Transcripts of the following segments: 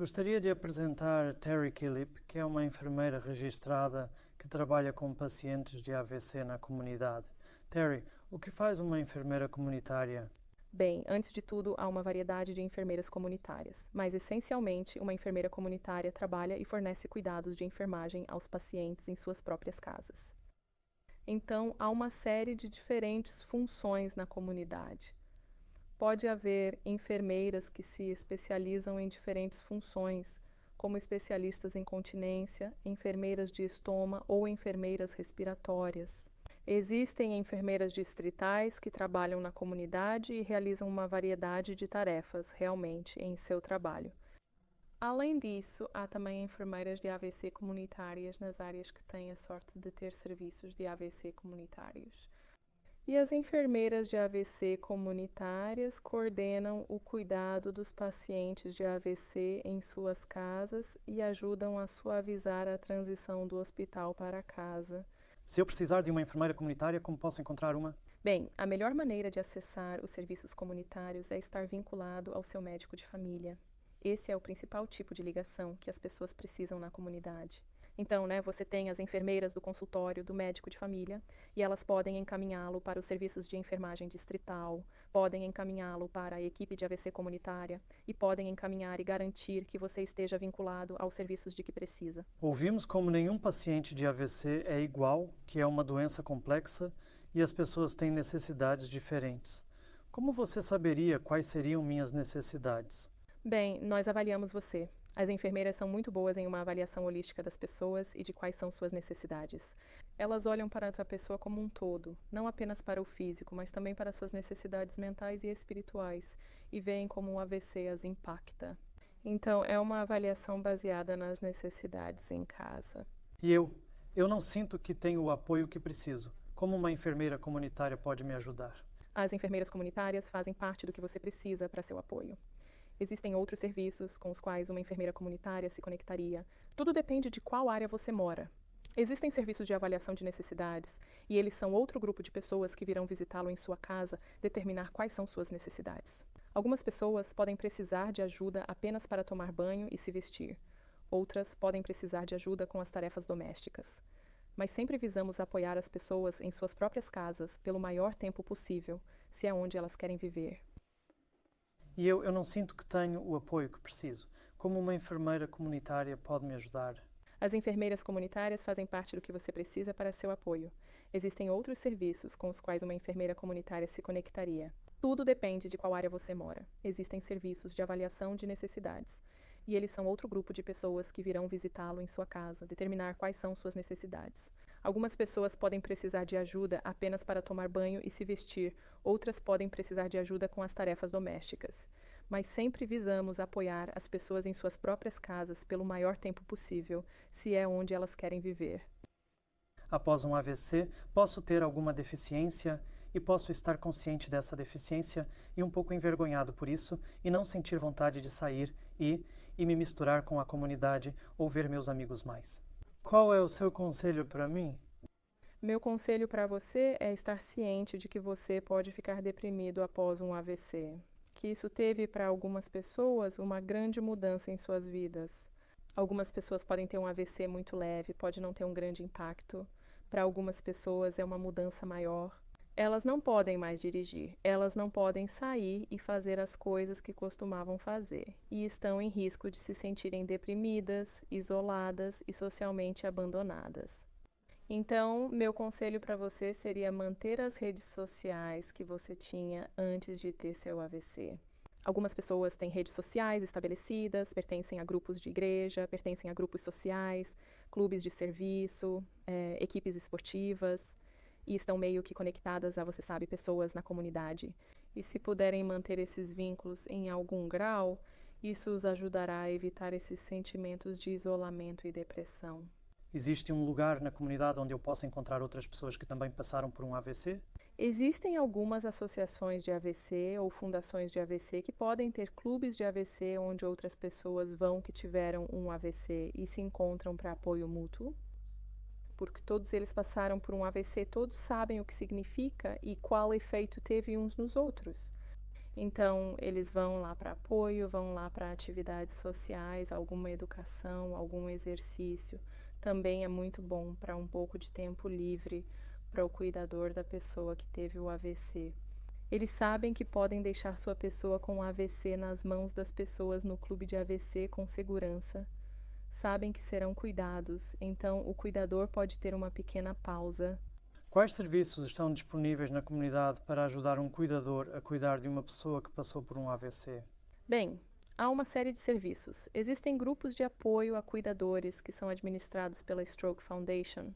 Gostaria de apresentar Terry Killip, que é uma enfermeira registrada que trabalha com pacientes de AVC na comunidade. Terry, o que faz uma enfermeira comunitária? Bem, antes de tudo, há uma variedade de enfermeiras comunitárias, mas essencialmente, uma enfermeira comunitária trabalha e fornece cuidados de enfermagem aos pacientes em suas próprias casas. Então, há uma série de diferentes funções na comunidade. Pode haver enfermeiras que se especializam em diferentes funções, como especialistas em continência, enfermeiras de estoma ou enfermeiras respiratórias. Existem enfermeiras distritais que trabalham na comunidade e realizam uma variedade de tarefas, realmente, em seu trabalho. Além disso, há também enfermeiras de AVC comunitárias nas áreas que têm a sorte de ter serviços de AVC comunitários. E as enfermeiras de AVC comunitárias coordenam o cuidado dos pacientes de AVC em suas casas e ajudam a suavizar a transição do hospital para casa. Se eu precisar de uma enfermeira comunitária, como posso encontrar uma? Bem, a melhor maneira de acessar os serviços comunitários é estar vinculado ao seu médico de família. Esse é o principal tipo de ligação que as pessoas precisam na comunidade. Então, você tem as enfermeiras do consultório do médico de família e elas podem encaminhá-lo para os serviços de enfermagem distrital, podem encaminhá-lo para a equipe de AVC comunitária e podem encaminhar e garantir que você esteja vinculado aos serviços de que precisa. Ouvimos como nenhum paciente de AVC é igual, que é uma doença complexa e as pessoas têm necessidades diferentes. Como você saberia quais seriam minhas necessidades? Bem, nós avaliamos você. As enfermeiras são muito boas em uma avaliação holística das pessoas e de quais são suas necessidades. Elas olham para a pessoa como um todo, não apenas para o físico, mas também para suas necessidades mentais e espirituais, e veem como um AVC as impacta. Então, é uma avaliação baseada nas necessidades em casa. E eu não sinto que tenho o apoio que preciso. Como uma enfermeira comunitária pode me ajudar? As enfermeiras comunitárias fazem parte do que você precisa para seu apoio. Existem outros serviços com os quais uma enfermeira comunitária se conectaria. Tudo depende de qual área você mora. Existem serviços de avaliação de necessidades e eles são outro grupo de pessoas que virão visitá-lo em sua casa determinar quais são suas necessidades. Algumas pessoas podem precisar de ajuda apenas para tomar banho e se vestir. Outras podem precisar de ajuda com as tarefas domésticas. Mas sempre visamos apoiar as pessoas em suas próprias casas pelo maior tempo possível, se é onde elas querem viver. E eu não sinto que tenho o apoio que preciso. Como uma enfermeira comunitária pode me ajudar? As enfermeiras comunitárias fazem parte do que você precisa para seu apoio. Existem outros serviços com os quais uma enfermeira comunitária se conectaria. Tudo depende de qual área você mora. Existem serviços de avaliação de necessidades. E eles são outro grupo de pessoas que virão visitá-lo em sua casa, determinar quais são suas necessidades. Algumas pessoas podem precisar de ajuda apenas para tomar banho e se vestir, outras podem precisar de ajuda com as tarefas domésticas. Mas sempre visamos apoiar as pessoas em suas próprias casas pelo maior tempo possível, se é onde elas querem viver. Após um AVC, posso ter alguma deficiência e posso estar consciente dessa deficiência e um pouco envergonhado por isso e não sentir vontade de sair e me misturar com a comunidade ou ver meus amigos mais. Qual é o seu conselho para mim? Meu conselho para você é estar ciente de que você pode ficar deprimido após um AVC. Que isso teve para algumas pessoas uma grande mudança em suas vidas. Algumas pessoas podem ter um AVC muito leve, pode não ter um grande impacto. Para algumas pessoas é uma mudança maior. Elas não podem mais dirigir, elas não podem sair e fazer as coisas que costumavam fazer, e estão em risco de se sentirem deprimidas, isoladas e socialmente abandonadas. Então, meu conselho para você seria manter as redes sociais que você tinha antes de ter seu AVC. Algumas pessoas têm redes sociais estabelecidas, pertencem a grupos de igreja, pertencem a grupos sociais, clubes de serviço, equipes esportivas, e estão meio que conectadas a, você sabe, pessoas na comunidade. E se puderem manter esses vínculos em algum grau, isso os ajudará a evitar esses sentimentos de isolamento e depressão. Existe um lugar na comunidade onde eu possa encontrar outras pessoas que também passaram por um AVC? Existem algumas associações de AVC ou fundações de AVC que podem ter clubes de AVC onde outras pessoas vão que tiveram um AVC e se encontram para apoio mútuo. Porque todos eles passaram por um AVC, todos sabem o que significa e qual efeito teve uns nos outros. Então, eles vão lá para apoio, vão lá para atividades sociais, alguma educação, algum exercício. Também é muito bom para um pouco de tempo livre para o cuidador da pessoa que teve o AVC. Eles sabem que podem deixar sua pessoa com AVC nas mãos das pessoas no clube de AVC com segurança. Sabem que serão cuidados, então o cuidador pode ter uma pequena pausa. Quais serviços estão disponíveis na comunidade para ajudar um cuidador a cuidar de uma pessoa que passou por um AVC? Bem, há uma série de serviços. Existem grupos de apoio a cuidadores que são administrados pela Stroke Foundation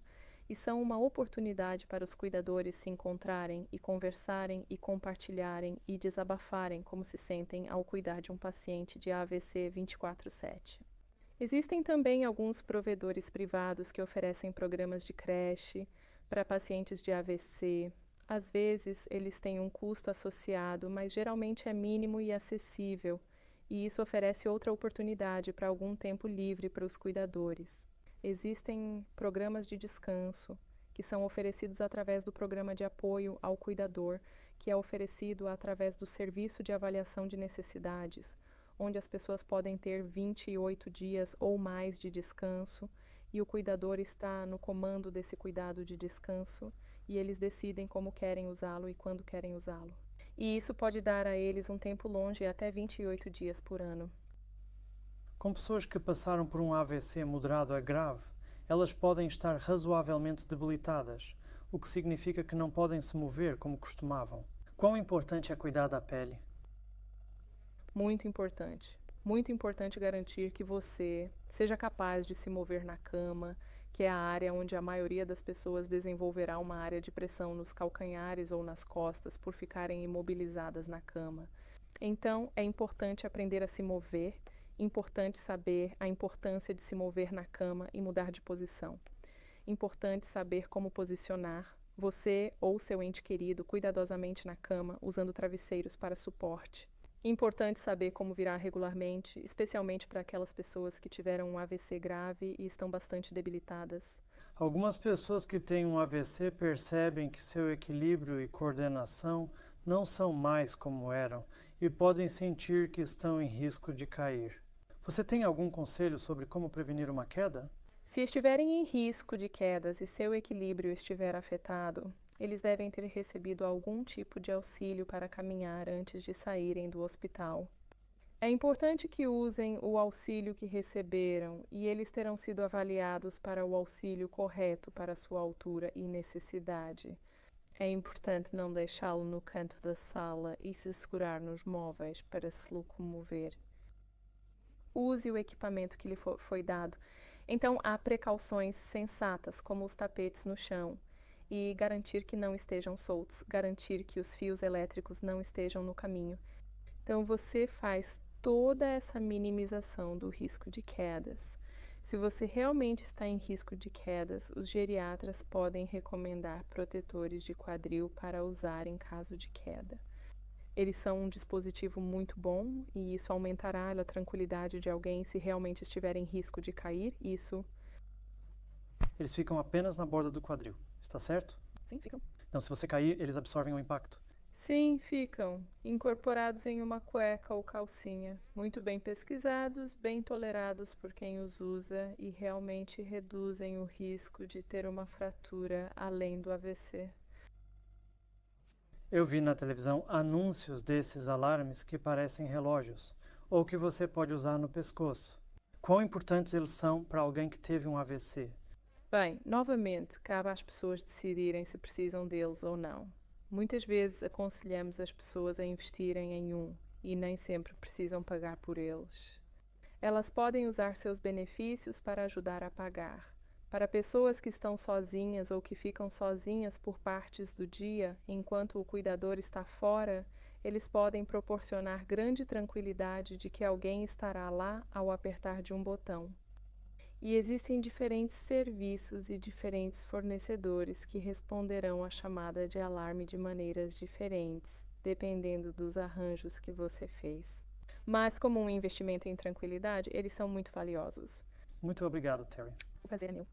e são uma oportunidade para os cuidadores se encontrarem e conversarem e compartilharem e desabafarem como se sentem ao cuidar de um paciente de AVC 24/7. Existem também alguns provedores privados que oferecem programas de creche para pacientes de AVC. Às vezes, eles têm um custo associado, mas geralmente é mínimo e acessível, e isso oferece outra oportunidade para algum tempo livre para os cuidadores. Existem programas de descanso, que são oferecidos através do programa de apoio ao cuidador, que é oferecido através do Serviço de Avaliação de Necessidades, onde as pessoas podem ter 28 dias ou mais de descanso, e o cuidador está no comando desse cuidado de descanso, e eles decidem como querem usá-lo e quando querem usá-lo. E isso pode dar a eles um tempo longe até 28 dias por ano. Com pessoas que passaram por um AVC moderado a grave, elas podem estar razoavelmente debilitadas, o que significa que não podem se mover como costumavam. Quão importante é cuidar da pele? Muito importante. Muito importante garantir que você seja capaz de se mover na cama, que é a área onde a maioria das pessoas desenvolverá uma área de pressão nos calcanhares ou nas costas por ficarem imobilizadas na cama. Então, é importante aprender a se mover, importante saber a importância de se mover na cama e mudar de posição. Importante saber como posicionar você ou seu ente querido cuidadosamente na cama, usando travesseiros para suporte. Importante saber como virar regularmente, especialmente para aquelas pessoas que tiveram um AVC grave e estão bastante debilitadas. Algumas pessoas que têm um AVC percebem que seu equilíbrio e coordenação não são mais como eram e podem sentir que estão em risco de cair. Você tem algum conselho sobre como prevenir uma queda? Se estiverem em risco de quedas e seu equilíbrio estiver afetado, eles devem ter recebido algum tipo de auxílio para caminhar antes de saírem do hospital. É importante que usem o auxílio que receberam e eles terão sido avaliados para o auxílio correto para sua altura e necessidade. É importante não deixá-lo no canto da sala e se segurar nos móveis para se locomover. Use o equipamento que lhe foi dado. Então, há precauções sensatas, como os tapetes no chão, e garantir que não estejam soltos, garantir que os fios elétricos não estejam no caminho. Então, você faz toda essa minimização do risco de quedas. Se você realmente está em risco de quedas, os geriatras podem recomendar protetores de quadril para usar em caso de queda. Eles são um dispositivo muito bom e isso aumentará a tranquilidade de alguém se realmente estiver em risco de cair. Eles ficam apenas na borda do quadril, está certo? Sim, ficam. Então, se você cair, eles absorvem o impacto. Sim, ficam. Incorporados em uma cueca ou calcinha. Muito bem pesquisados, bem tolerados por quem os usa e realmente reduzem o risco de ter uma fratura além do AVC. Eu vi na televisão anúncios desses alarmes que parecem relógios, ou que você pode usar no pescoço. Quão importantes eles são para alguém que teve um AVC? Bem, novamente, cabe às pessoas decidirem se precisam deles ou não. Muitas vezes aconselhamos as pessoas a investirem em um e nem sempre precisam pagar por eles. Elas podem usar seus benefícios para ajudar a pagar. Para pessoas que estão sozinhas ou que ficam sozinhas por partes do dia, enquanto o cuidador está fora, eles podem proporcionar grande tranquilidade de que alguém estará lá ao apertar de um botão. E existem diferentes serviços e diferentes fornecedores que responderão à chamada de alarme de maneiras diferentes, dependendo dos arranjos que você fez. Mas, como um investimento em tranquilidade, eles são muito valiosos. Muito obrigado, Terry. O prazer é meu.